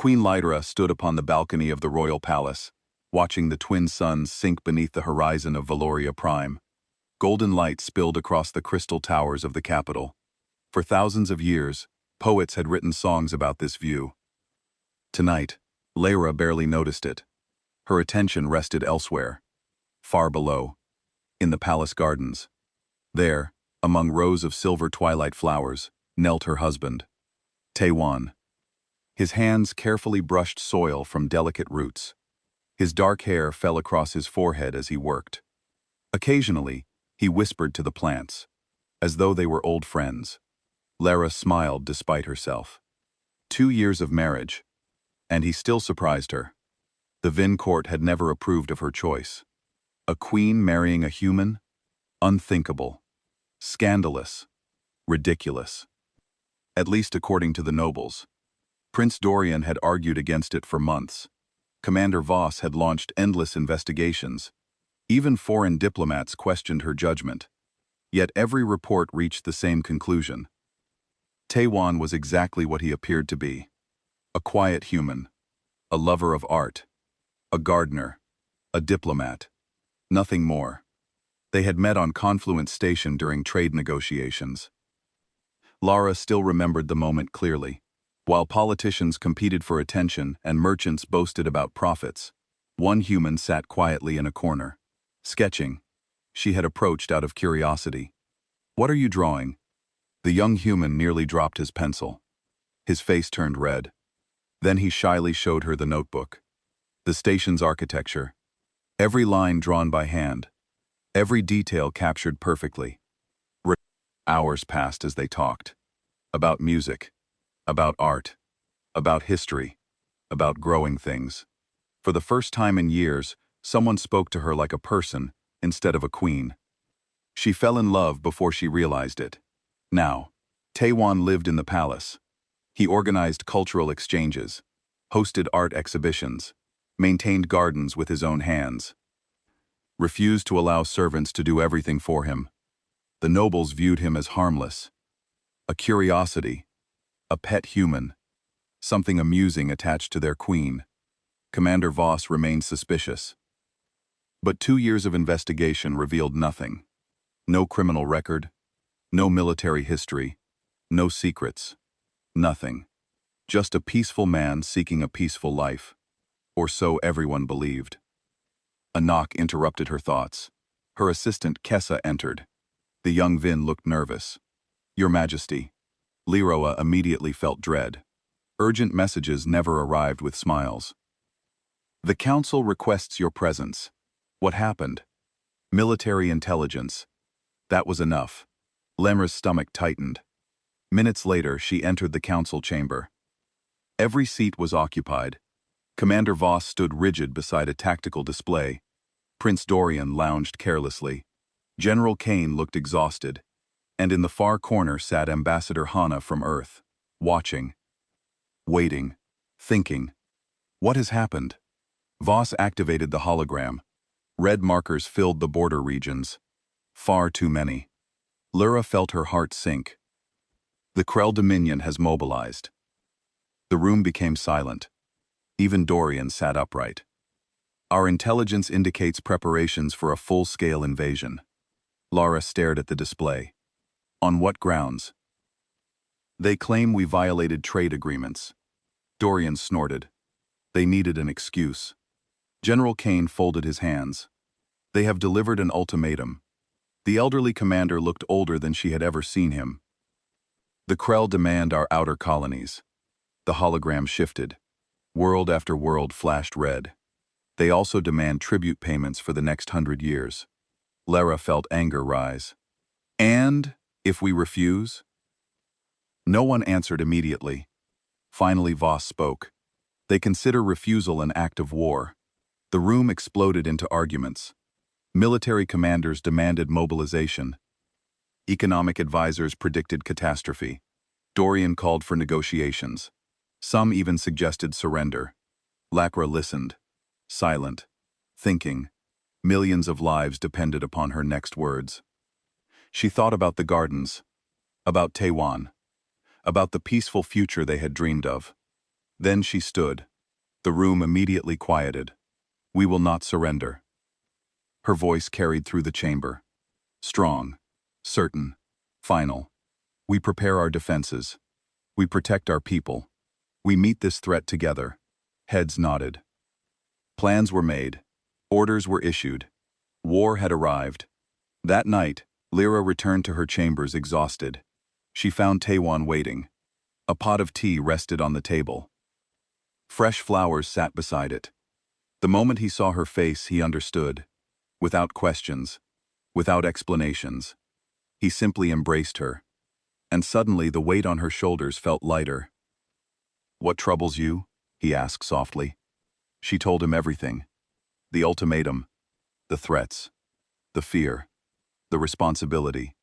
Queen Lyra stood upon the balcony of the royal palace, watching the twin suns sink beneath the horizon of Valoria Prime. Golden light spilled across the crystal towers of the capital. For thousands of years, poets had written songs about this view. Tonight, Lyra barely noticed it. Her attention rested elsewhere, far below, in the palace gardens. There, among rows of silver twilight flowers, knelt her husband, Taiwan. His hands carefully brushed soil from delicate roots. His dark hair fell across his forehead as he worked. Occasionally, he whispered to the plants, as though they were old friends. Lyra smiled despite herself. 2 years of marriage, and he still surprised her. The Vin court had never approved of her choice. A queen marrying a human? Unthinkable. Scandalous. Ridiculous. At least according to the nobles. Prince Dorian had argued against it for months. Commander Voss had launched endless investigations. Even foreign diplomats questioned her judgment. Yet every report reached the same conclusion. Taiwan was exactly what he appeared to be. A quiet human. A lover of art. A gardener. A diplomat. Nothing more. They had met on Confluence Station during trade negotiations. Lara still remembered the moment clearly. While politicians competed for attention and merchants boasted about profits, one human sat quietly in a corner, sketching. She had approached out of curiosity. "What are you drawing?" The young human nearly dropped his pencil. His face turned red. Then he shyly showed her the notebook. The station's architecture. Every line drawn by hand. Every detail captured perfectly. Hours passed as they talked. About music. About art. About history. About growing things. For the first time in years, someone spoke to her like a person, instead of a queen. She fell in love before she realized it. Now, Taiwan lived in the palace. He organized cultural exchanges, hosted art exhibitions, maintained gardens with his own hands, refused to allow servants to do everything for him. The nobles viewed him as harmless, a curiosity, a pet human, something amusing attached to their queen. Commander Voss remained suspicious. But 2 years of investigation revealed nothing. No criminal record, no military history, no secrets, nothing. Just a peaceful man seeking a peaceful life. Or so everyone believed. A knock interrupted her thoughts. Her assistant Kessa entered. The young Vin looked nervous. "Your Majesty." Lyra immediately felt dread. Urgent messages never arrived with smiles. "The council requests your presence." What happened? Military intelligence. That was enough. Lemra's stomach tightened. Minutes later, she entered the council chamber. Every seat was occupied. Commander Voss stood rigid beside a tactical display. Prince Dorian lounged carelessly. General Kane looked exhausted. And in the far corner sat Ambassador Hana from Earth, watching, waiting, thinking. What has happened? Voss activated the hologram. Red markers filled the border regions. Far too many. Lyra felt her heart sink. The Krell Dominion has mobilized. The room became silent. Even Dorian sat upright. Our intelligence indicates preparations for a full-scale invasion. Lara stared at the display. On what grounds? They claim we violated trade agreements. Dorian snorted. They needed an excuse. General Kane folded his hands. They have delivered an ultimatum. The elderly commander looked older than she had ever seen him. The Krell demand our outer colonies. The hologram shifted. World after world flashed red. They also demand tribute payments for the next 100 years. Lara felt anger rise. And if we refuse? No one answered immediately. Finally, Voss spoke. They consider refusal an act of war. The room exploded into arguments. Military commanders demanded mobilization. Economic advisors predicted catastrophe. Dorian called for negotiations. Some even suggested surrender. Lakra listened, silent, thinking. Millions of lives depended upon her next words. She thought about the gardens, about Taiwan, about the peaceful future they had dreamed of. Then she stood. The room immediately quieted. "We will not surrender." Her voice carried through the chamber. Strong, certain, final. "We prepare our defenses. We protect our people. We meet this threat together." Heads nodded. Plans were made. Orders were issued. War had arrived. That night, Lyra returned to her chambers exhausted. She found Taiwan waiting. A pot of tea rested on the table. Fresh flowers sat beside it. The moment he saw her face, he understood. Without questions, without explanations. He simply embraced her. And suddenly the weight on her shoulders felt lighter. "What troubles you?" he asked softly. She told him everything. The ultimatum, the threats, the fear, the responsibility,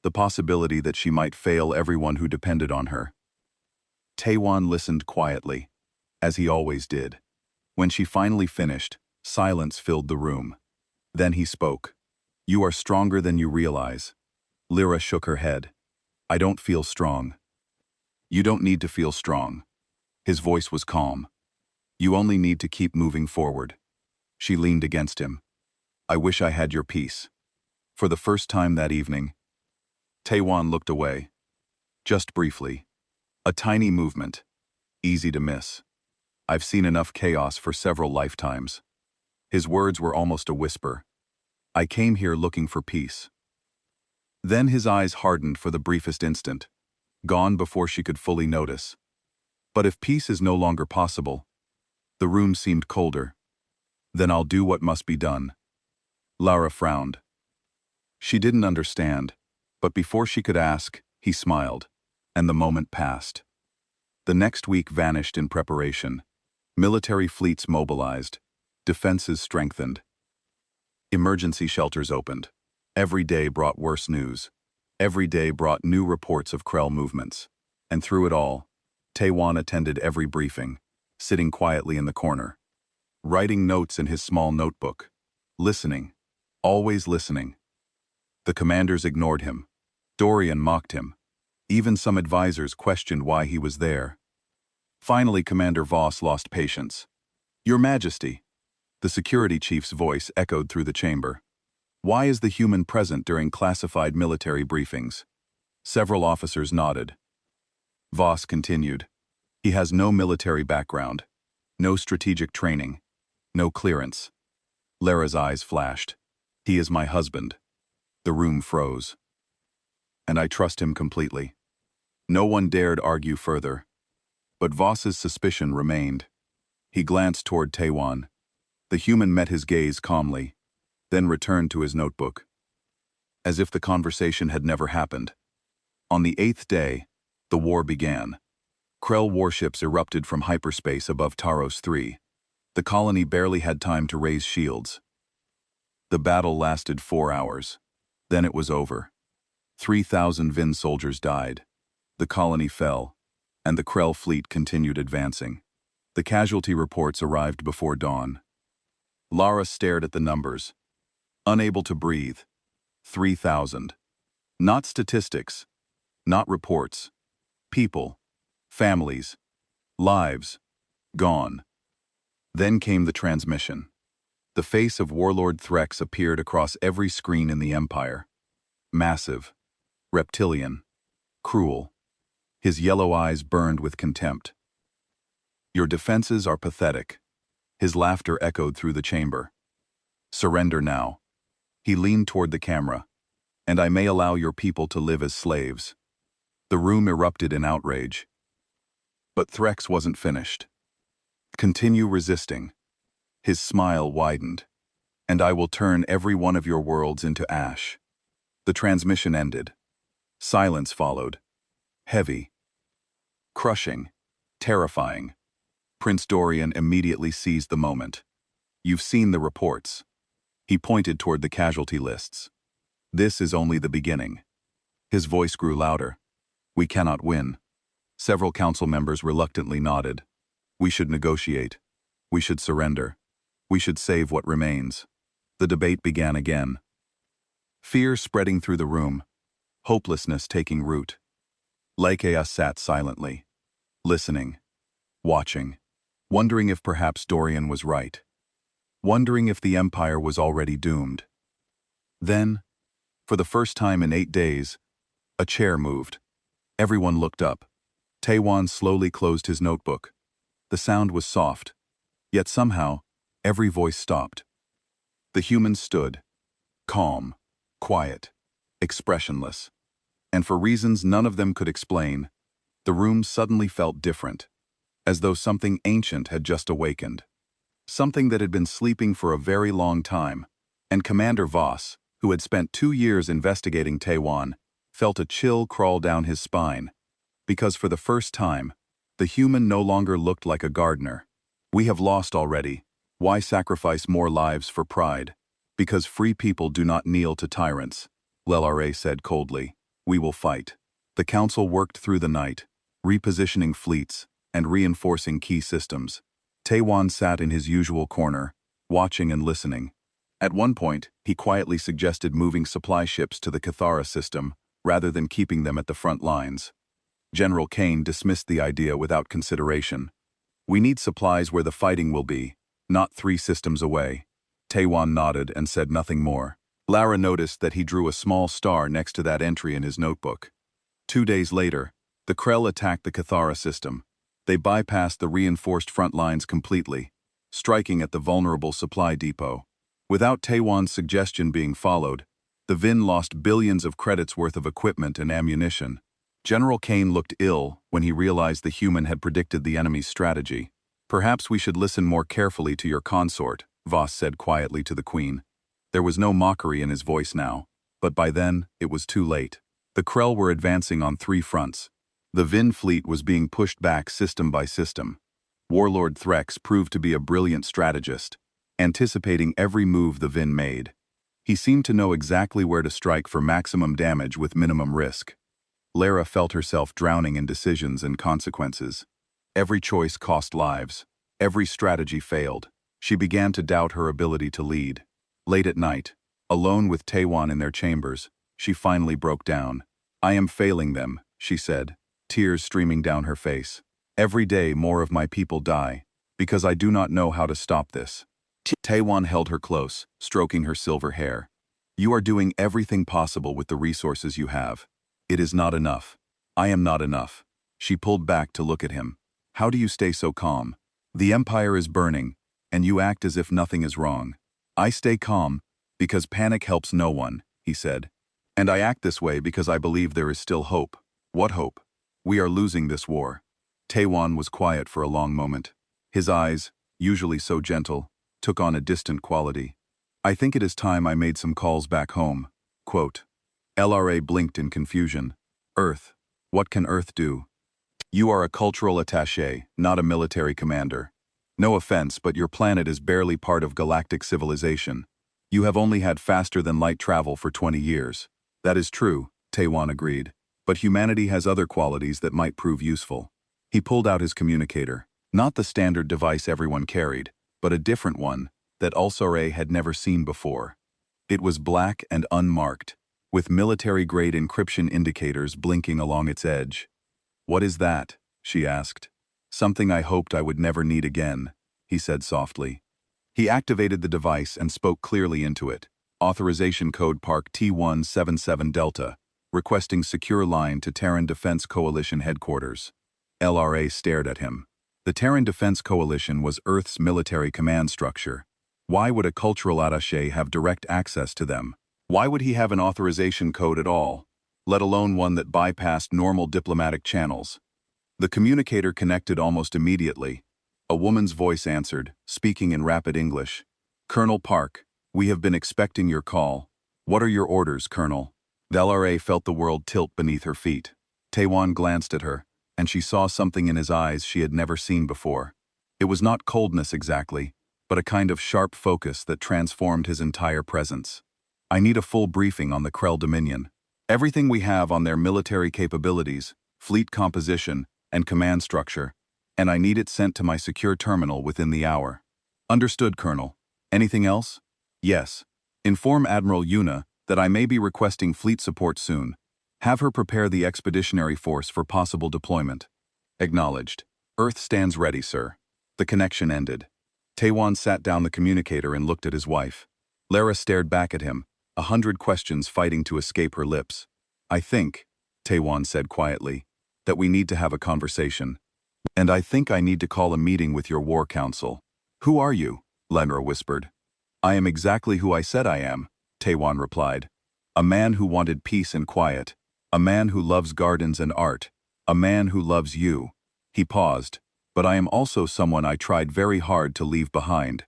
the possibility that she might fail everyone who depended on her. Taiwan listened quietly, as he always did. When she finally finished, silence filled the room. Then he spoke. "You are stronger than you realize." Lyra shook her head. "I don't feel strong." "You don't need to feel strong." His voice was calm. "You only need to keep moving forward." She leaned against him. "I wish I had your peace." For the first time that evening, Taiwan looked away. Just briefly. A tiny movement. Easy to miss. "I've seen enough chaos for several lifetimes." His words were almost a whisper. "I came here looking for peace." Then his eyes hardened for the briefest instant, gone before she could fully notice. "But if peace is no longer possible," the room seemed colder. "Then I'll do what must be done." Lara frowned. She didn't understand, but before she could ask, he smiled, and the moment passed. The next week vanished in preparation. Military fleets mobilized, defenses strengthened. Emergency shelters opened. Every day brought worse news. Every day brought new reports of Krell movements. And through it all, Taiwan attended every briefing, sitting quietly in the corner, writing notes in his small notebook, listening, always listening. The commanders ignored him. Dorian mocked him. Even some advisors questioned why he was there. Finally, Commander Voss lost patience. "Your Majesty." The security chief's voice echoed through the chamber. "Why is the human present during classified military briefings?" Several officers nodded. Voss continued. "He has no military background, no strategic training, no clearance." Lara's eyes flashed. "He is my husband." The room froze. "And I trust him completely." No one dared argue further. But Voss's suspicion remained. He glanced toward Taiwan. The human met his gaze calmly, then returned to his notebook. As if the conversation had never happened. On the 8th day, the war began. Krell warships erupted from hyperspace above Taros 3. The colony barely had time to raise shields. The battle lasted 4 hours. Then it was over. 3,000 Vin soldiers died. The colony fell, and the Krell fleet continued advancing. The casualty reports arrived before dawn. Lara stared at the numbers, unable to breathe. 3,000. Not statistics, not reports. People, families, lives, gone. Then came the transmission. The face of Warlord Threx appeared across every screen in the Empire. Massive, reptilian, cruel. His yellow eyes burned with contempt. "Your defenses are pathetic." His laughter echoed through the chamber. "Surrender now." He leaned toward the camera. "And I may allow your people to live as slaves." The room erupted in outrage. But Threx wasn't finished. "Continue resisting." His smile widened. "And I will turn every one of your worlds into ash." The transmission ended. Silence followed. Heavy. Crushing. Terrifying. Prince Dorian immediately seized the moment. "You've seen the reports." He pointed toward the casualty lists. "This is only the beginning." His voice grew louder. "We cannot win." Several council members reluctantly nodded. "We should negotiate. We should surrender. We should save what remains." The debate began again. Fear spreading through the room. Hopelessness taking root. Laikea sat silently, listening, watching, wondering if perhaps Dorian was right, wondering if the Empire was already doomed. Then, for the first time in 8 days, a chair moved. Everyone looked up. Taiwan slowly closed his notebook. The sound was soft, yet somehow, every voice stopped. The humans stood, calm, quiet, expressionless. And for reasons none of them could explain, the room suddenly felt different, as though something ancient had just awakened. Something that had been sleeping for a very long time, and Commander Voss, who had spent 2 years investigating Taiwan, felt a chill crawl down his spine, because for the first time, the human no longer looked like a gardener. We have lost already. Why sacrifice more lives for pride? Because free people do not kneel to tyrants, L'Ra said coldly. We will fight. The council worked through the night, repositioning fleets and reinforcing key systems. Taiwan sat in his usual corner, watching and listening. At one point, he quietly suggested moving supply ships to the Cathara system rather than keeping them at the front lines. General Kane dismissed the idea without consideration. We need supplies where the fighting will be, not 3 systems away. Taiwan nodded and said nothing more. Lara noticed that he drew a small star next to that entry in his notebook. 2 days later, the Krell attacked the Cathara system. They bypassed the reinforced front lines completely, striking at the vulnerable supply depot. Without Taiwan's suggestion being followed, the Vin lost billions of credits worth of equipment and ammunition. General Kane looked ill when he realized the human had predicted the enemy's strategy. Perhaps we should listen more carefully to your consort, Voss said quietly to the Queen. There was no mockery in his voice now, but by then, it was too late. The Krell were advancing on 3 fronts. The Vin fleet was being pushed back system by system. Warlord Threx proved to be a brilliant strategist, anticipating every move the Vin made. He seemed to know exactly where to strike for maximum damage with minimum risk. Lara felt herself drowning in decisions and consequences. Every choice cost lives. Every strategy failed. She began to doubt her ability to lead. Late at night, alone with Taiwan in their chambers, she finally broke down. I am failing them, she said, tears streaming down her face. Every day more of my people die, because I do not know how to stop this. Taiwan held her close, stroking her silver hair. You are doing everything possible with the resources you have. It is not enough. I am not enough. She pulled back to look at him. How do you stay so calm? The Empire is burning, and you act as if nothing is wrong. I stay calm, because panic helps no one, he said. And I act this way because I believe there is still hope. What hope? We are losing this war. Taiwan was quiet for a long moment. His eyes, usually so gentle, took on a distant quality. I think it is time I made some calls back home. Quote. LRA blinked in confusion. Earth. What can Earth do? You are a cultural attaché, not a military commander. No offense, but your planet is barely part of galactic civilization. You have only had faster-than-light travel for 20 years. That is true, Taiwan agreed. But humanity has other qualities that might prove useful. He pulled out his communicator. Not the standard device everyone carried, but a different one that Ulsore had never seen before. It was black and unmarked, with military-grade encryption indicators blinking along its edge. What is that? She asked. Something I hoped I would never need again, he said softly. He activated the device and spoke clearly into it. Authorization code Park T177 Delta, requesting secure line to Terran Defense Coalition headquarters. LRA stared at him. The Terran Defense Coalition was Earth's military command structure. Why would a cultural attaché have direct access to them? Why would he have an authorization code at all, let alone one that bypassed normal diplomatic channels? The communicator connected almost immediately. A woman's voice answered, speaking in rapid English. Colonel Park, we have been expecting your call. What are your orders, Colonel? Valare felt the world tilt beneath her feet. Taiwan glanced at her, and she saw something in his eyes she had never seen before. It was not coldness exactly, but a kind of sharp focus that transformed his entire presence. I need a full briefing on the Krell Dominion. Everything we have on their military capabilities, fleet composition, and command structure, and I need it sent to my secure terminal within the hour. Understood, Colonel. Anything else? Yes. Inform Admiral Yuna that I may be requesting fleet support soon. Have her prepare the expeditionary force for possible deployment. Acknowledged. Earth stands ready, sir. The connection ended. Taewon sat down the communicator and looked at his wife. Lara stared back at him, 100 questions fighting to escape her lips. I think, Taewon said quietly, that we need to have a conversation. And I think I need to call a meeting with your war council. Who are you? Lara whispered. I am exactly who I said I am, Taewon replied. A man who wanted peace and quiet. A man who loves gardens and art. A man who loves you. He paused. But I am also someone I tried very hard to leave behind.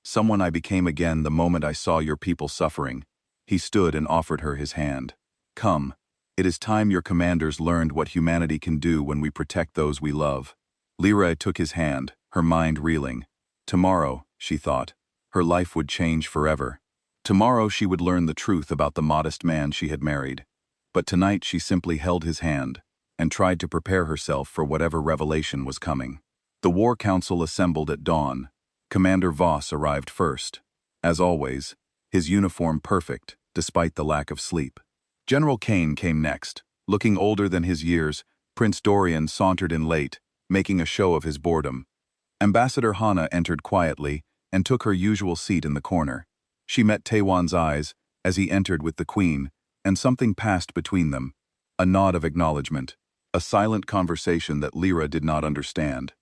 Someone I became again the moment I saw your people suffering. He stood and offered her his hand. Come. It is time your commanders learned what humanity can do when we protect those we love. Lyra took his hand, her mind reeling. Tomorrow, she thought, her life would change forever. Tomorrow she would learn the truth about the modest man she had married. But tonight she simply held his hand and tried to prepare herself for whatever revelation was coming. The War Council assembled at dawn. Commander Voss arrived first. As always, his uniform perfect, despite the lack of sleep. General Kane came next. Looking older than his years, Prince Dorian sauntered in late, making a show of his boredom. Ambassador Hana entered quietly and took her usual seat in the corner. She met Taewon's eyes as he entered with the Queen, and something passed between them. A nod of acknowledgement. A silent conversation that Lyra did not understand.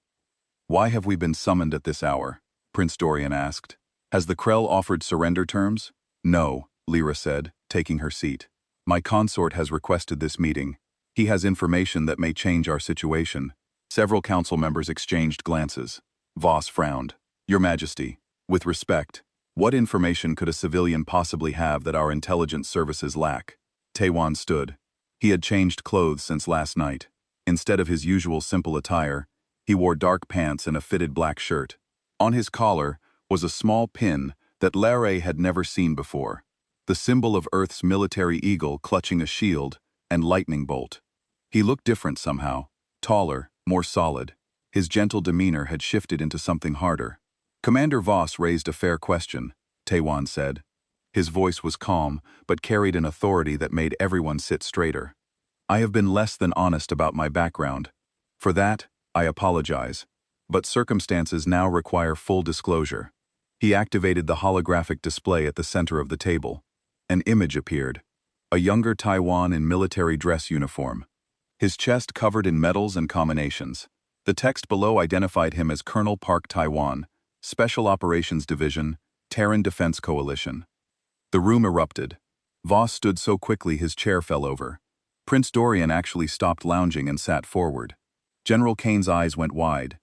Why have we been summoned at this hour? Prince Dorian asked. Has the Krell offered surrender terms? No, Lyra said, taking her seat. My consort has requested this meeting. He has information that may change our situation. Several council members exchanged glances. Voss frowned. Your Majesty, with respect, what information could a civilian possibly have that our intelligence services lack? Taewon stood. He had changed clothes since last night. Instead of his usual simple attire, he wore dark pants and a fitted black shirt. On his collar was a small pin that Larre had never seen before. The symbol of Earth's military eagle clutching a shield and lightning bolt. He looked different somehow, taller, more solid. His gentle demeanor had shifted into something harder. Commander Voss raised a fair question, Taewon said. His voice was calm, but carried an authority that made everyone sit straighter. I have been less than honest about my background. For that, I apologize. But circumstances now require full disclosure. He activated the holographic display at the center of the table. An image appeared. A younger Taewon in military dress uniform. His chest covered in medals and combinations. The text below identified him as Colonel Park Taewon, Special Operations Division, Terran Defense Coalition. The room erupted. Voss stood so quickly his chair fell over. Prince Dorian actually stopped lounging and sat forward. General Kane's eyes went wide.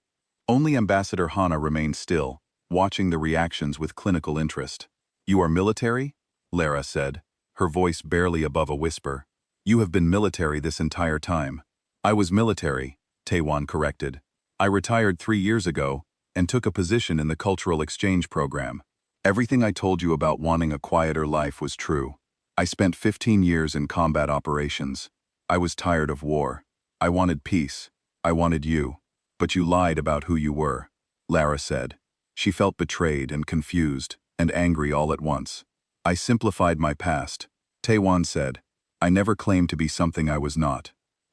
Only Ambassador Hana remained still, watching the reactions with clinical interest. You are military? Lara said, her voice barely above a whisper. You have been military this entire time. I was military, Taewon corrected. I retired 3 years ago and took a position in the cultural exchange program. Everything I told you about wanting a quieter life was true. I spent 15 years in combat operations. I was tired of war. I wanted peace. I wanted you. But you lied about who you were, Lara said. She felt betrayed and confused and angry all at once. I simplified my past, Taewon said. I never claimed to be something I was not.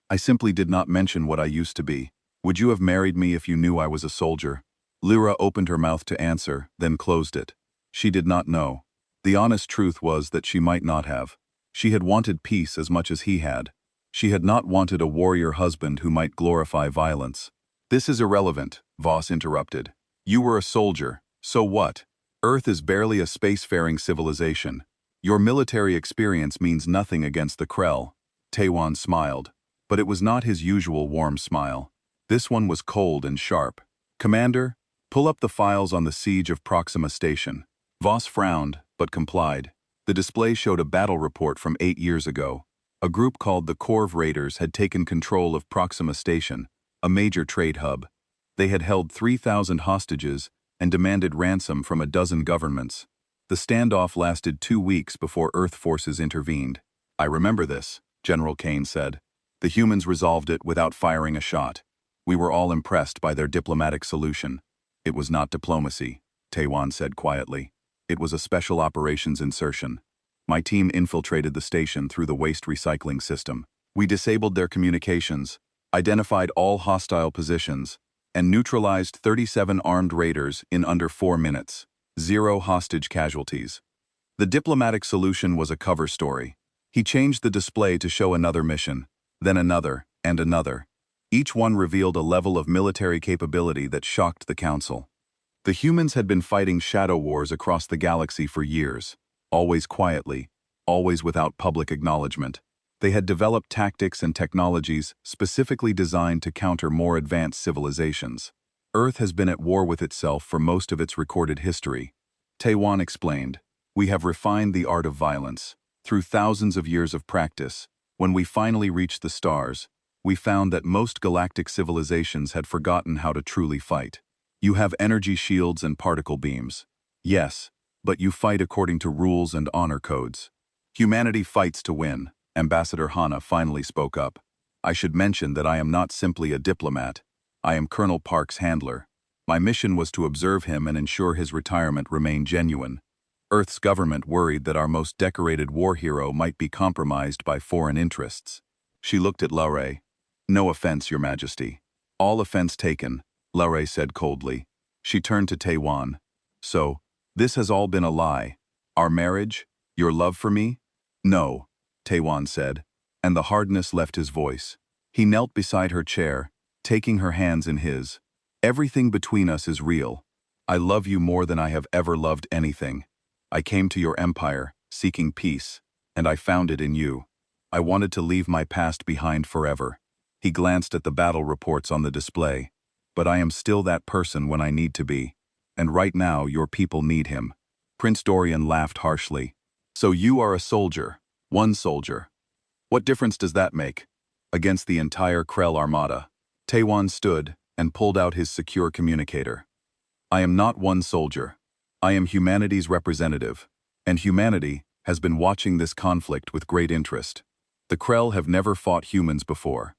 I simply did not mention what I used to be. Would you have married me if you knew I was a soldier? Lyra opened her mouth to answer, then closed it. She did not know. The honest truth was that she might not have. She had wanted peace as much as he had. She had not wanted a warrior husband who might glorify violence. This is irrelevant, Voss interrupted. You were a soldier, so what? Earth is barely a spacefaring civilization. Your military experience means nothing against the Krell. Taewon smiled, but it was not his usual warm smile. This one was cold and sharp. Commander, pull up the files on the siege of Proxima Station. Voss frowned, but complied. The display showed a battle report from 8 years ago. A group called the Corv Raiders had taken control of Proxima Station, a major trade hub. They had held 3,000 hostages and demanded ransom from a dozen governments. The standoff lasted 2 weeks before Earth forces intervened. I remember this, General Kane said. The humans resolved it without firing a shot. We were all impressed by their diplomatic solution. It was not diplomacy, Taewon said quietly. It was a special operations insertion. My team infiltrated the station through the waste recycling system. We disabled their communications, identified all hostile positions, and neutralized 37 armed raiders in under 4 minutes. 0 hostage casualties. The diplomatic solution was a cover story. He changed the display to show another mission, then another, and another. Each one revealed a level of military capability that shocked the Council. The humans had been fighting shadow wars across the galaxy for years, always quietly, always without public acknowledgement. They had developed tactics and technologies specifically designed to counter more advanced civilizations. Earth has been at war with itself for most of its recorded history. Taiwan explained, "We have refined the art of violence. Through thousands of years of practice, when we finally reached the stars, we found that most galactic civilizations had forgotten how to truly fight. You have energy shields and particle beams. Yes, but you fight according to rules and honor codes. Humanity fights to win." Ambassador Hana finally spoke up. "I should mention that I am not simply a diplomat. I am Colonel Park's handler. My mission was to observe him and ensure his retirement remained genuine. Earth's government worried that our most decorated war hero might be compromised by foreign interests." She looked at Laure. "No offense, Your Majesty." "All offense taken," Laure said coldly. She turned to Taiwan. "So, this has all been a lie? Our marriage? Your love for me?" "No," Taiwan said, and the hardness left his voice. He knelt beside her chair, taking her hands in his. "Everything between us is real. I love you more than I have ever loved anything. I came to your empire, seeking peace, and I found it in you. I wanted to leave my past behind forever." He glanced at the battle reports on the display. "But I am still that person when I need to be. And right now, your people need him." Prince Dorian laughed harshly. "So you are a soldier. One soldier. What difference does that make? Against the entire Krell armada." Taiwan stood and pulled out his secure communicator. "I am not one soldier. I am humanity's representative, and humanity has been watching this conflict with great interest. The Krell have never fought humans before.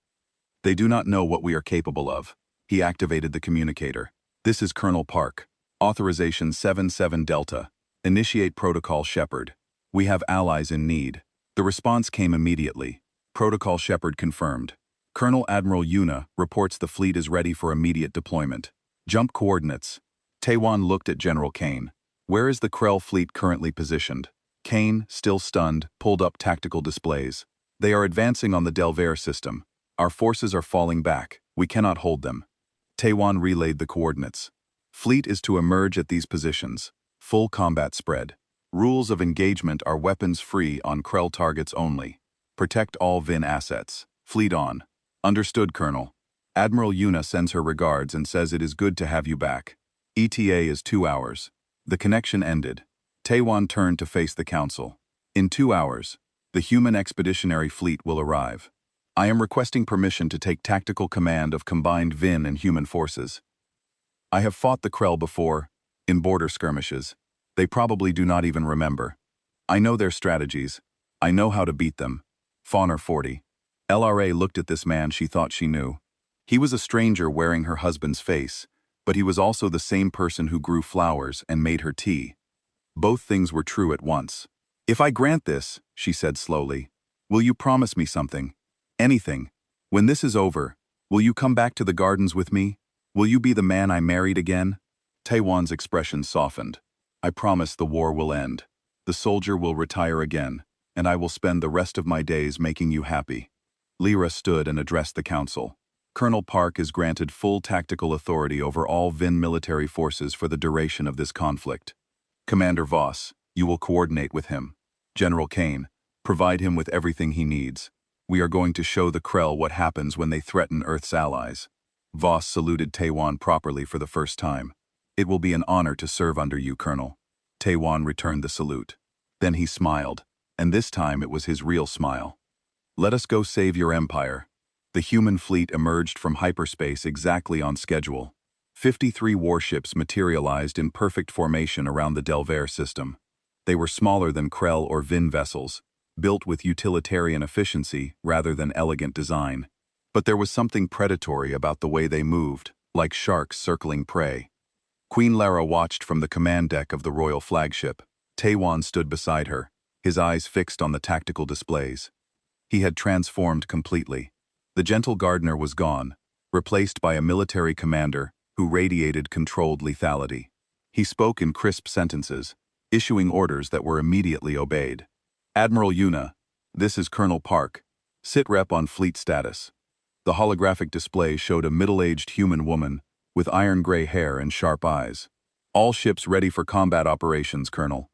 They do not know what we are capable of." He activated the communicator. "This is Colonel Park. Authorization 77 Delta. Initiate Protocol Shepard. We have allies in need." The response came immediately. Protocol Shepard confirmed. Colonel Admiral Yuna reports the fleet is ready for immediate deployment. Jump coordinates. Taiwan looked at General Kane. "Where is the Krell fleet currently positioned?" Kane, still stunned, pulled up tactical displays. "They are advancing on the Delver system. Our forces are falling back. We cannot hold them." Taiwan relayed the coordinates. "Fleet is to emerge at these positions. Full combat spread. Rules of engagement are weapons-free on Krell targets only. Protect all VIN assets. Fleet on." "Understood, Colonel. Admiral Yuna sends her regards and says it is good to have you back. ETA is 2 hours." The connection ended. Taiwan turned to face the Council. "In 2 hours, the human expeditionary fleet will arrive. I am requesting permission to take tactical command of combined VIN and human forces. I have fought the Krell before, in border skirmishes. They probably do not even remember. I know their strategies. I know how to beat them." Fauner 40. LRA looked at this man she thought she knew. He was a stranger wearing her husband's face, but he was also the same person who grew flowers and made her tea. Both things were true at once. "If I grant this," she said slowly, "will you promise me something? Anything. When this is over, will you come back to the gardens with me? Will you be the man I married again?" Taiwan's expression softened. "I promise the war will end. The soldier will retire again, and I will spend the rest of my days making you happy." Lyra stood and addressed the Council. "Colonel Park is granted full tactical authority over all VIN military forces for the duration of this conflict. Commander Voss, you will coordinate with him. General Kane, provide him with everything he needs. We are going to show the Krell what happens when they threaten Earth's allies." Voss saluted Taiwan properly for the first time. "It will be an honor to serve under you, Colonel." Taiwan returned the salute. Then he smiled, and this time it was his real smile. "Let us go save your empire." The human fleet emerged from hyperspace exactly on schedule. 53 warships materialized in perfect formation around the Delver system. They were smaller than Krell or VIN vessels, built with utilitarian efficiency rather than elegant design. But there was something predatory about the way they moved, like sharks circling prey. Queen Lara watched from the command deck of the royal flagship. Taiwan stood beside her, his eyes fixed on the tactical displays. He had transformed completely. The gentle gardener was gone. replaced by a military commander who radiated controlled lethality. He spoke in crisp sentences, issuing orders that were immediately obeyed. Admiral Yuna, this is Colonel Park. Sit rep on fleet status. The holographic display showed a middle-aged human woman with iron-gray hair and sharp eyes. All ships ready for combat operations, Colonel.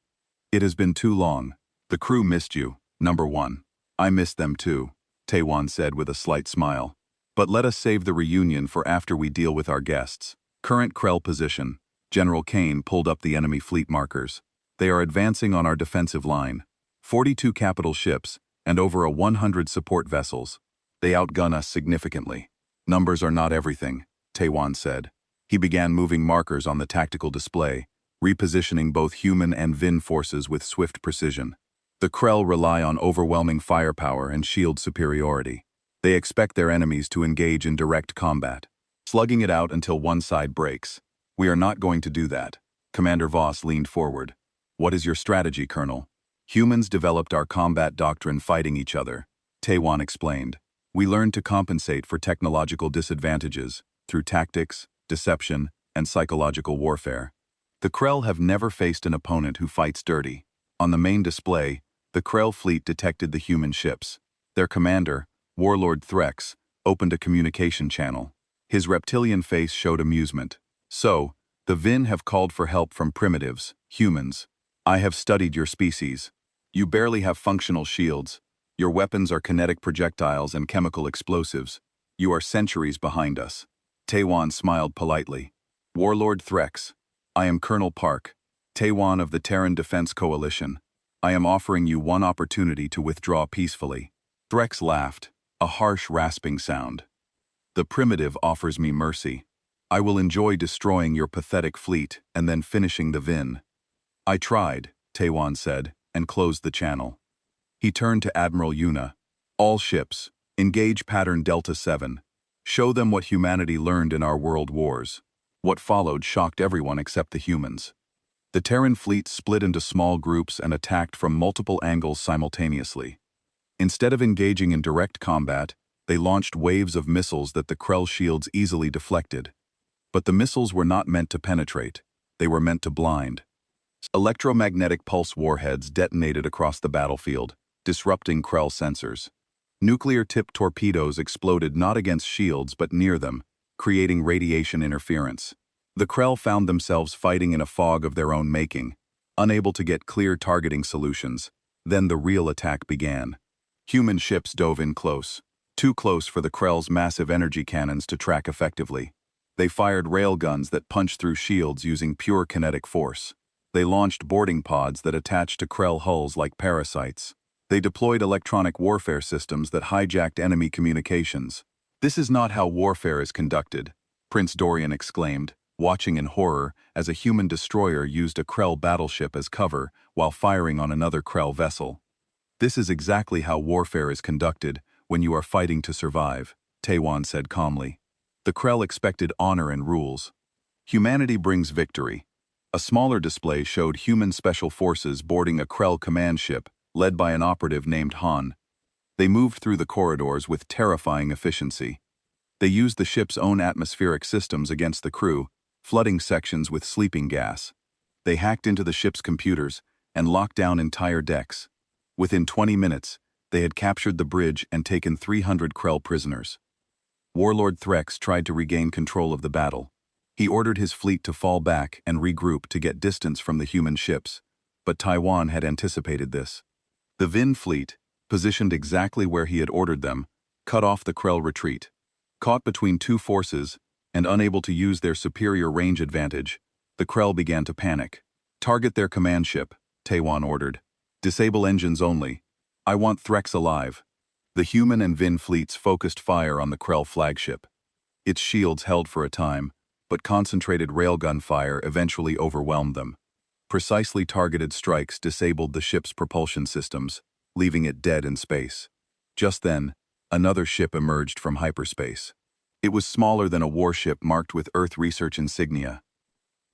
It has been too long. The crew missed you, number one. I missed them too, Taewon said with a slight smile. But let us save the reunion for after we deal with our guests. Current Krell position. General Kane pulled up the enemy fleet markers. They are advancing on our defensive line. 42 capital ships and over 100 support vessels. They outgun us significantly. Numbers are not everything, Taewon said. He began moving markers on the tactical display, repositioning both human and Vin forces with swift precision. The Krell rely on overwhelming firepower and shield superiority. They expect their enemies to engage in direct combat, slugging it out until one side breaks. We are not going to do that. Commander Voss leaned forward. What is your strategy, Colonel? Humans developed our combat doctrine fighting each other, Taewon explained. We learned to compensate for technological disadvantages through tactics, deception, and psychological warfare. The Krell have never faced an opponent who fights dirty. On the main display, the Krell fleet detected the human ships. Their commander, Warlord Threx, opened a communication channel. His reptilian face showed amusement. So, the Vin have called for help from primitives, humans. I have studied your species. You barely have functional shields. Your weapons are kinetic projectiles and chemical explosives. You are centuries behind us. Taewon smiled politely. Warlord Threx, I am Colonel Park, Taewon of the Terran Defense Coalition. I am offering you one opportunity to withdraw peacefully. Threx laughed, a harsh rasping sound. The primitive offers me mercy. I will enjoy destroying your pathetic fleet and then finishing the Vin. I tried, Taewon said, and closed the channel. He turned to Admiral Yuna. All ships, engage pattern Delta 7. Show them what humanity learned in our world wars. What followed shocked everyone except the humans. The Terran fleet split into small groups and attacked from multiple angles simultaneously. Instead of engaging in direct combat, they launched waves of missiles that the Krell shields easily deflected. But the missiles were not meant to penetrate. They were meant to blind. Electromagnetic pulse warheads detonated across the battlefield, disrupting Krell sensors. Nuclear-tipped torpedoes exploded not against shields but near them, creating radiation interference. The Krell found themselves fighting in a fog of their own making, unable to get clear targeting solutions. Then the real attack began. Human ships dove in close, too close for the Krell's massive energy cannons to track effectively. They fired railguns that punched through shields using pure kinetic force. They launched boarding pods that attached to Krell hulls like parasites. They deployed electronic warfare systems that hijacked enemy communications. This is not how warfare is conducted, Prince Dorian exclaimed, watching in horror as a human destroyer used a Krell battleship as cover while firing on another Krell vessel. This is exactly how warfare is conducted when you are fighting to survive, Taewon said calmly. The Krell expected honor and rules. Humanity brings victory. A smaller display showed human special forces boarding a Krell command ship, led by an operative named Han. They moved through the corridors with terrifying efficiency. They used the ship's own atmospheric systems against the crew, flooding sections with sleeping gas. They hacked into the ship's computers and locked down entire decks. Within 20 minutes, they had captured the bridge and taken 300 Krell prisoners. Warlord Threx tried to regain control of the battle. He ordered his fleet to fall back and regroup to get distance from the human ships, but Taewon had anticipated this. The Vin fleet, positioned exactly where he had ordered them, cut off the Krell retreat. Caught between two forces and unable to use their superior range advantage, the Krell began to panic. Target their command ship, Taewon ordered. Disable engines only. I want Threx alive. The human and Vin fleets focused fire on the Krell flagship. Its shields held for a time, but concentrated railgun fire eventually overwhelmed them. Precisely targeted strikes disabled the ship's propulsion systems, leaving it dead in space. Just then, another ship emerged from hyperspace. It was smaller than a warship marked with Earth research insignia.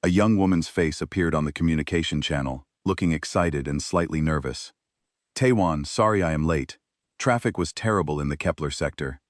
A young woman's face appeared on the communication channel, looking excited and slightly nervous. Taewon, sorry I am late. Traffic was terrible in the Kepler sector.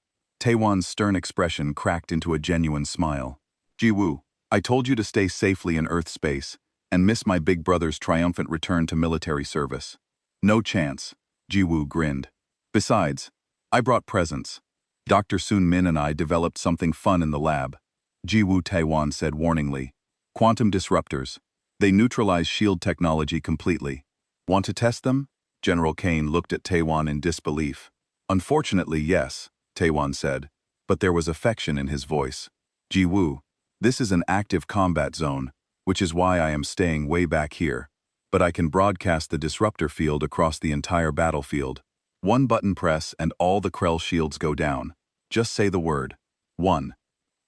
Taewon's stern expression cracked into a genuine smile. Ji-woo, I told you to stay safely in Earth space and miss my big brother's triumphant return to military service. No chance, Ji-woo grinned. Besides, I brought presents. Dr. Soon Min and I developed something fun in the lab. Ji-woo, Taewon said warningly. Quantum disruptors. They neutralize shield technology completely. Want to test them? General Kane looked at Taewon in disbelief. Unfortunately, yes, Taewon said, but there was affection in his voice. Ji-woo, this is an active combat zone, which is why I am staying way back here. But I can broadcast the disruptor field across the entire battlefield. One button press and all the Krell shields go down. Just say the word. 1.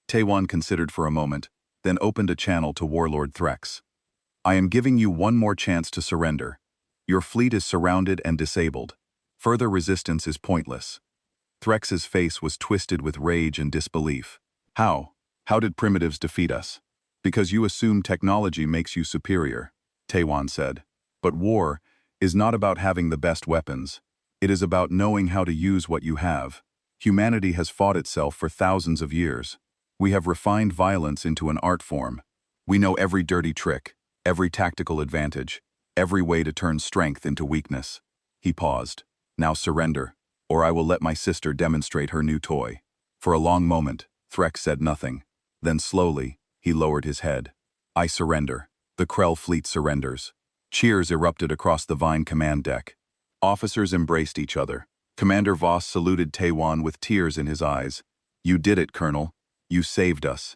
Taewon considered for a moment, then opened a channel to Warlord Threx. I am giving you one more chance to surrender. Your fleet is surrounded and disabled. Further resistance is pointless. Threx's face was twisted with rage and disbelief. How? How did primitives defeat us? Because you assume technology makes you superior, Taewon said. But war is not about having the best weapons. It is about knowing how to use what you have. Humanity has fought itself for thousands of years. We have refined violence into an art form. We know every dirty trick, every tactical advantage, every way to turn strength into weakness. He paused. Now surrender, or I will let my sister demonstrate her new toy. For a long moment, Threx said nothing. Then slowly, he lowered his head. I surrender. The Krell fleet surrenders. Cheers erupted across the Vine command deck. Officers embraced each other. Commander Voss saluted Taewon with tears in his eyes. You did it, Colonel. You saved us.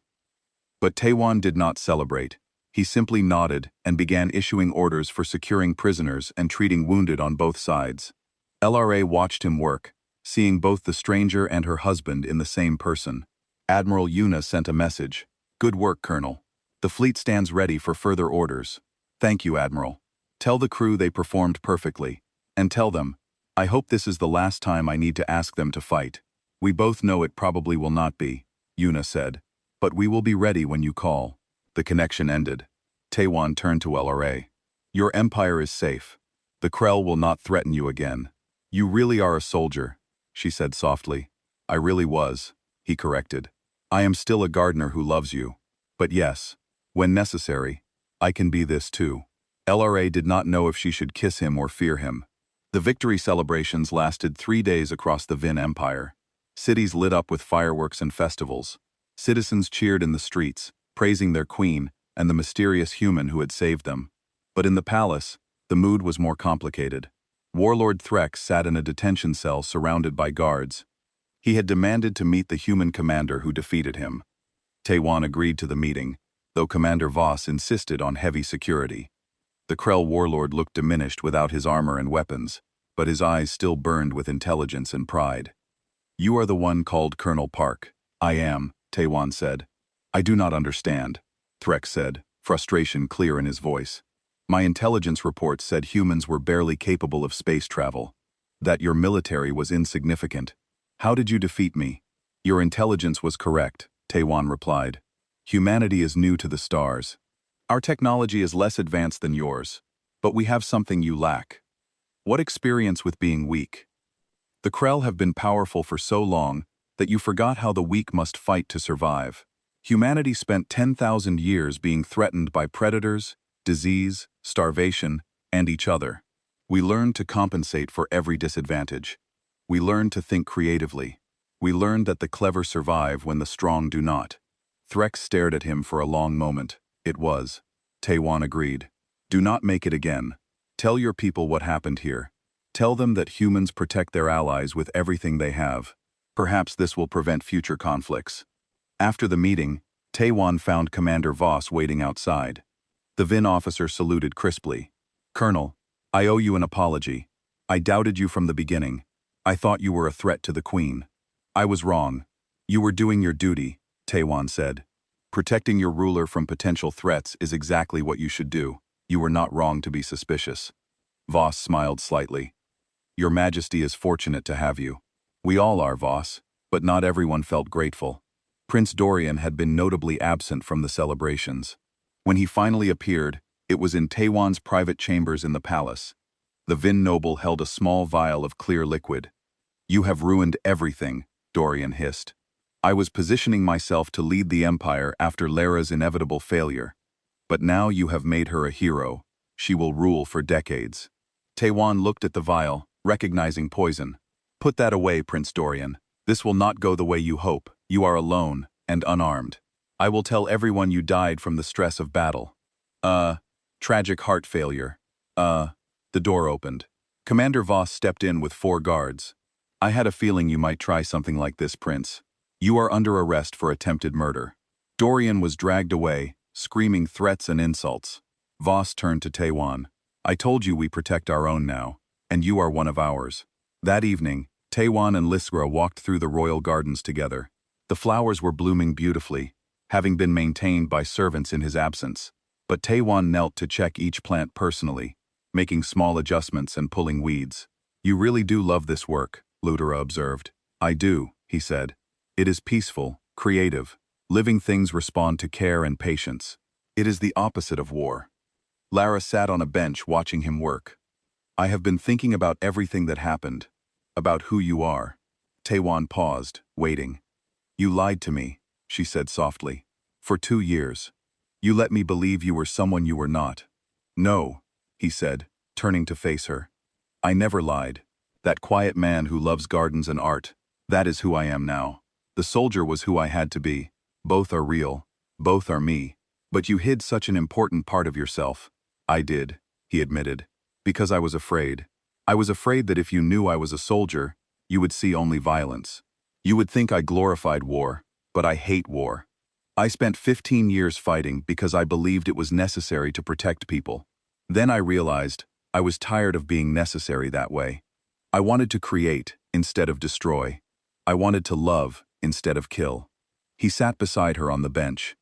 But Taewon did not celebrate. He simply nodded and began issuing orders for securing prisoners and treating wounded on both sides. LRA watched him work, seeing both the stranger and her husband in the same person. Admiral Yuna sent a message. Good work, Colonel. The fleet stands ready for further orders. Thank you, Admiral. Tell the crew they performed perfectly. And tell them, I hope this is the last time I need to ask them to fight. We both know it probably will not be, Yuna said. But we will be ready when you call. The connection ended. Taewon turned to LRA. Your empire is safe. The Krell will not threaten you again. You really are a soldier, she said softly. I really was, he corrected. I am still a gardener who loves you. But yes, when necessary, I can be this too. LRA did not know if she should kiss him or fear him. The victory celebrations lasted 3 days across the Vin Empire. Cities lit up with fireworks and festivals. Citizens cheered in the streets, praising their queen and the mysterious human who had saved them. But in the palace, the mood was more complicated. Warlord Threx sat in a detention cell surrounded by guards. He had demanded to meet the human commander who defeated him. Taewon agreed to the meeting, though Commander Voss insisted on heavy security. The Krell warlord looked diminished without his armor and weapons, but his eyes still burned with intelligence and pride. You are the one called Colonel Park. I am, Taewon said. I do not understand, Threx said, frustration clear in his voice. My intelligence reports said humans were barely capable of space travel, that your military was insignificant. How did you defeat me? Your intelligence was correct, Taewon replied. Humanity is new to the stars. Our technology is less advanced than yours, but we have something you lack. What experience with being weak? The Krell have been powerful for so long that you forgot how the weak must fight to survive. Humanity spent 10,000 years being threatened by predators, disease, starvation, and each other. We learned to compensate for every disadvantage. We learned to think creatively. We learned that the clever survive when the strong do not. Threx stared at him for a long moment. It was. Taewon agreed. Do not make it again. Tell your people what happened here. Tell them that humans protect their allies with everything they have. Perhaps this will prevent future conflicts. After the meeting, Taewon found Commander Voss waiting outside. The Vin officer saluted crisply. Colonel, I owe you an apology. I doubted you from the beginning. I thought you were a threat to the Queen. I was wrong. You were doing your duty, Taewon said. Protecting your ruler from potential threats is exactly what you should do. You were not wrong to be suspicious. Voss smiled slightly. Your Majesty is fortunate to have you. We all are, Voss, but not everyone felt grateful. Prince Dorian had been notably absent from the celebrations. When he finally appeared, it was in Taewon's private chambers in the palace. The Vin noble held a small vial of clear liquid. You have ruined everything, Dorian hissed. I was positioning myself to lead the Empire after Lara's inevitable failure. But now you have made her a hero. She will rule for decades. Taiwan looked at the vial, recognizing poison. Put that away, Prince Dorian. This will not go the way you hope. You are alone and unarmed. I will tell everyone you died from the stress of battle. Tragic heart failure. The door opened. Commander Voss stepped in with 4 guards. I had a feeling you might try something like this, Prince. You are under arrest for attempted murder. Dorian was dragged away, screaming threats and insults. Voss turned to Taiwan. I told you we protect our own now, and you are one of ours. That evening, Taiwan and Lisra walked through the royal gardens together. The flowers were blooming beautifully, having been maintained by servants in his absence. But Taiwan knelt to check each plant personally, making small adjustments and pulling weeds. You really do love this work, Ludera observed. I do, he said. It is peaceful, creative. Living things respond to care and patience. It is the opposite of war. Lara sat on a bench watching him work. I have been thinking about everything that happened, about who you are. Taiwan paused, waiting. You lied to me, she said softly. For 2 years. You let me believe you were someone you were not. No, he said, turning to face her. I never lied. That quiet man who loves gardens and art, that is who I am now. The soldier was who I had to be. Both are real. Both are me. But you hid such an important part of yourself. I did, he admitted. Because I was afraid. I was afraid that if you knew I was a soldier, you would see only violence. You would think I glorified war, but I hate war. I spent 15 years fighting because I believed it was necessary to protect people. Then I realized I was tired of being necessary that way. I wanted to create instead of destroy. I wanted to love instead of kill. He sat beside her on the bench.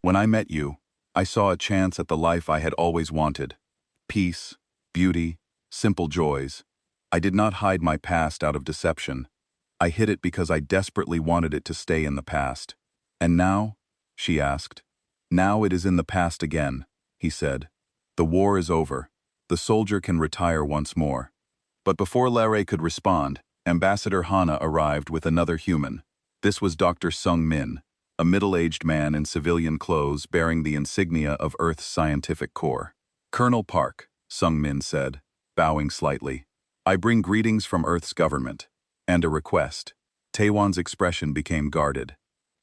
When I met you, I saw a chance at the life I had always wanted. Peace, beauty, simple joys. I did not hide my past out of deception. I hid it because I desperately wanted it to stay in the past. And now? She asked. Now it is in the past again, he said. The war is over. The soldier can retire once more. But before Larry could respond, Ambassador Hana arrived with another human. This was Dr. Sung Min, a middle-aged man in civilian clothes bearing the insignia of Earth's scientific corps. Colonel Park, Sung Min said, bowing slightly. I bring greetings from Earth's government. And a request. Taiwan's expression became guarded.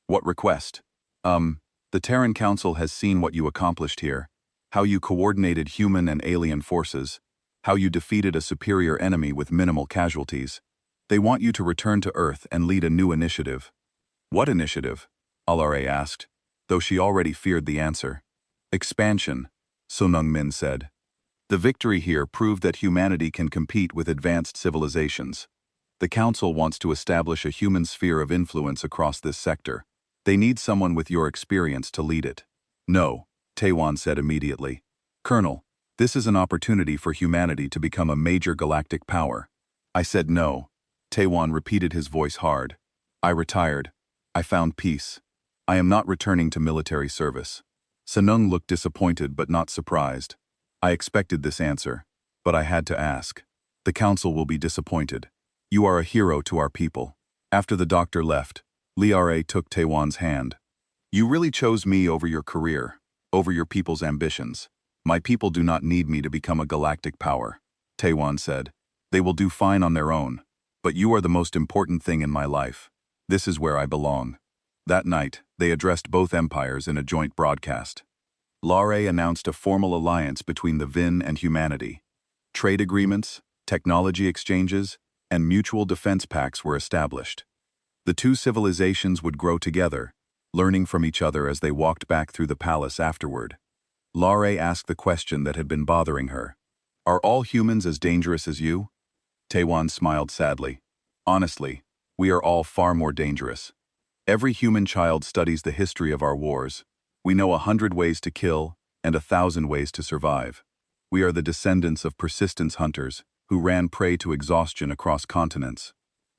What request? The Terran Council has seen what you accomplished here, how you coordinated human and alien forces, how you defeated a superior enemy with minimal casualties. They want you to return to Earth and lead a new initiative. What initiative? Alare asked, though she already feared the answer. Expansion, Sonung Min said. The victory here proved that humanity can compete with advanced civilizations. The Council wants to establish a human sphere of influence across this sector. They need someone with your experience to lead it. No, Taiwan said immediately. Colonel, this is an opportunity for humanity to become a major galactic power. I said no. Taiwan repeated, his voice hard. I retired. I found peace. I am not returning to military service. Sanung looked disappointed but not surprised. I expected this answer, but I had to ask. The Council will be disappointed. You are a hero to our people. After the doctor left, Liare took Taiwan's hand. You really chose me over your career, over your people's ambitions. My people do not need me to become a galactic power, Taiwan said. They will do fine on their own. But you are the most important thing in my life. This is where I belong. That night, they addressed both empires in a joint broadcast. Lare announced a formal alliance between the Vin and humanity. Trade agreements, technology exchanges, and mutual defense pacts were established. The two civilizations would grow together, learning from each other as they walked back through the palace afterward. Lare asked the question that had been bothering her. Are all humans as dangerous as you? Taiwan smiled sadly. Honestly, we are all far more dangerous. Every human child studies the history of our wars. We know 100 ways to kill and 1,000 ways to survive. We are the descendants of persistence hunters who ran prey to exhaustion across continents.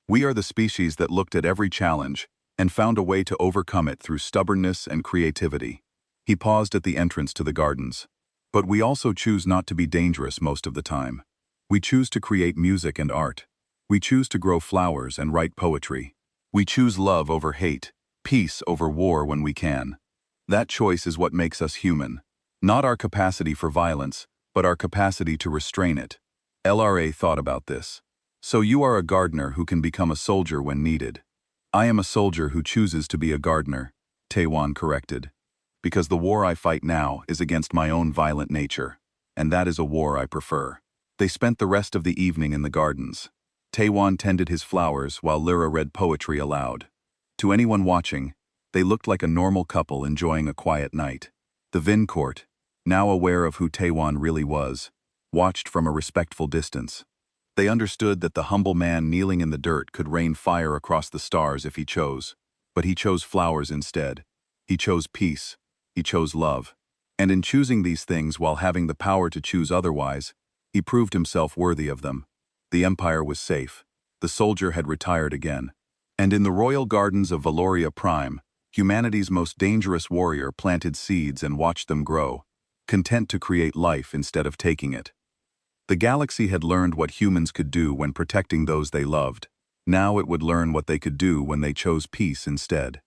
We are the species that looked at every challenge and found a way to overcome it through stubbornness and creativity. He paused at the entrance to the gardens. But we also choose not to be dangerous most of the time. We choose to create music and art. We choose to grow flowers and write poetry. We choose love over hate, peace over war when we can. That choice is what makes us human. Not our capacity for violence, but our capacity to restrain it. LRA thought about this. So you are a gardener who can become a soldier when needed. I am a soldier who chooses to be a gardener, Taewon corrected. Because the war I fight now is against my own violent nature, and that is a war I prefer. They spent the rest of the evening in the gardens. Taewon tended his flowers while Lyra read poetry aloud. To anyone watching, they looked like a normal couple enjoying a quiet night. The Vin court, now aware of who Taewon really was, watched from a respectful distance. They understood that the humble man kneeling in the dirt could rain fire across the stars if he chose. But he chose flowers instead. He chose peace. He chose love. And in choosing these things while having the power to choose otherwise, he proved himself worthy of them. The empire was safe. The soldier had retired again. And in the royal gardens of Valoria Prime, humanity's most dangerous warrior planted seeds and watched them grow, content to create life instead of taking it. The galaxy had learned what humans could do when protecting those they loved. Now it would learn what they could do when they chose peace instead.